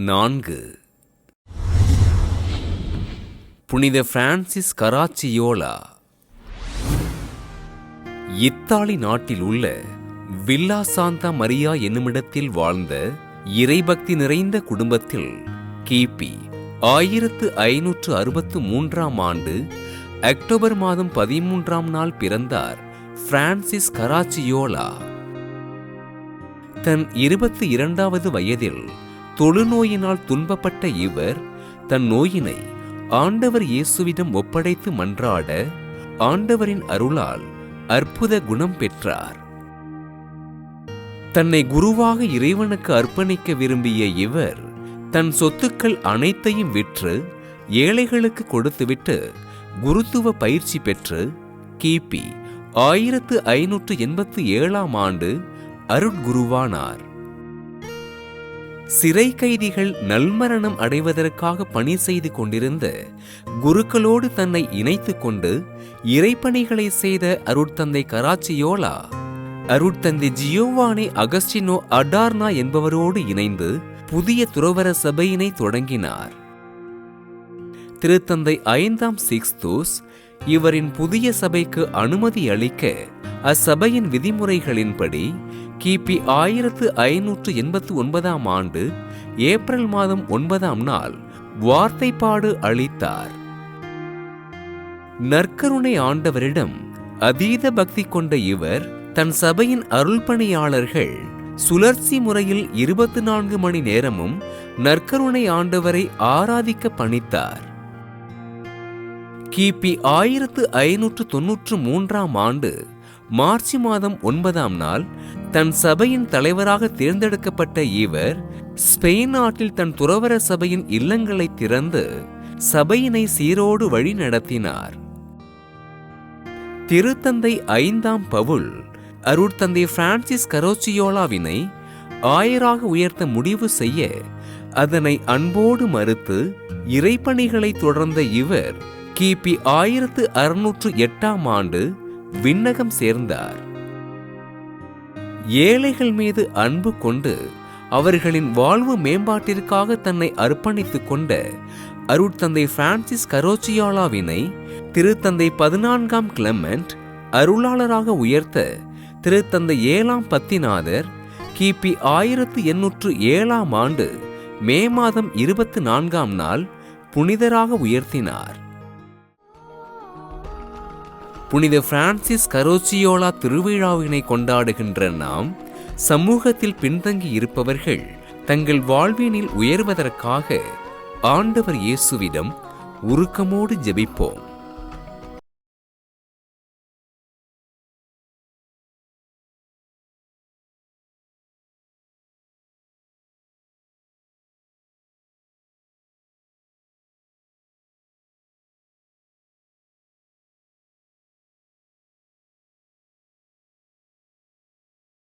4. புனித Francis கராச்சியோலா. Italy நாட்டில் உள்ள வில்லா சாந்தா மரியா என்னுமிடத்தில் வாழ்ந்த இறைபக்தி நிறைந்த குடும்பத்தில் கிபி 1563 ஆண்டு அக்டோபர் மாதம் 13ஆம் நாள் பிறந்தார் பிரான்சிஸ் கராச்சியோலா. தன் 22வது வயதில் தொழுநோயினால் துன்பப்பட்ட இவர் தன் நோயினை ஆண்டவர் இயேசுவிடம் ஒப்படைத்து மன்றாட ஆண்டவரின் அருளால் அற்புத குணம் பெற்றார். தன்னை குருவாக இறைவனுக்கு அர்ப்பணிக்க விரும்பிய இவர் தன் சொத்துக்கள் அனைத்தையும் விற்று ஏழைகளுக்கு கொடுத்துவிட்டு குருத்துவ பயிற்சி பெற்று கிபி 1587ஆம் ஆண்டு அருட்குருவானார். சிறை கைதிகள் நல்மரணம் அடைவதற்காக பணி செய்து கொண்டிருந்த குருக்களோடு தன்னை இணைத்துக் கொண்டு இறைப்பணிகளை செய்த அருட்தந்தை கராச்சியோலா அருட்தந்தை ஜியோவானி அகஸ்டினோ அடார்னா என்பவரோடு இணைந்து புதிய துறவற சபையினை தொடங்கினார். திருத்தந்தை 5ஆம் சிக்ஸ்தூஸ் இவரின் புதிய சபைக்கு அனுமதி அளிக்க அச்சபையின் விதிமுறைகளின்படி கிபி 1589ஆம் ஆண்டு ஏப்ரல் மாதம் 9ஆம் நாள் வார்த்தைப்பாடு அளித்தார். நற்கருணை ஆண்டவரிடம் அதீத பக்தி கொண்ட இவர் தன் சபையின் அருள்பணியாளர்கள் சுழற்சி முறையில் 24 மணி நேரமும் நற்கருணை ஆண்டவரை ஆராதிக்க பணித்தார். கிபி 1593ஆம் ஆண்டு மார்ச் மாதம் 9ஆம் நாள் தன் சபையின் தலைவராக தேர்ந்தெடுக்கப்பட்ட இவர் ஸ்பெயின் நாட்டில் தன் துறவற சபையின் இல்லங்களை திறந்து சபையினை சீரோடு வழி நடத்தினார். திருத்தந்தை 5ஆம் பவுல் அருட்தந்தை பிரான்சிஸ் கராச்சியோலாவினை ஆயராக உயர்த்த முடிவு செய்ய அதனை அன்போடு மறுத்து இறைப்பணிகளை தொடர்ந்த இவர் கிபி 1608ஆம் ஆண்டு விண்ணகம் சேர்ந்தார். ஏழைகள் மீது அன்பு கொண்டு அவர்களின் வாழ்வு மேம்பாட்டிற்காக தன்னை அர்ப்பணித்துக் கொண்ட அருட்தந்தை பிரான்சிஸ் கராச்சியோலாவினை திருத்தந்தை 14ஆம் கிளெமெண்ட் அருளாளராக உயர்த்த திருத்தந்தை 7ஆம் பத்திநாதர் கிபி 1807ஆம் ஆண்டு மே மாதம் 24ஆம் நாள் புனிதராக உயர்த்தினார். புனித பிரான்சிஸ் கராச்சியோலா திருவிழாவினை கொண்டாடுகின்ற நாம் சமூகத்தில் பின்தங்கி இருப்பவர்கள் தங்கள் வாழ்வினில் உயர்வதற்காக ஆண்டவர் இயேசுவிடம் உருக்கமோடு ஜெபிப்போம்.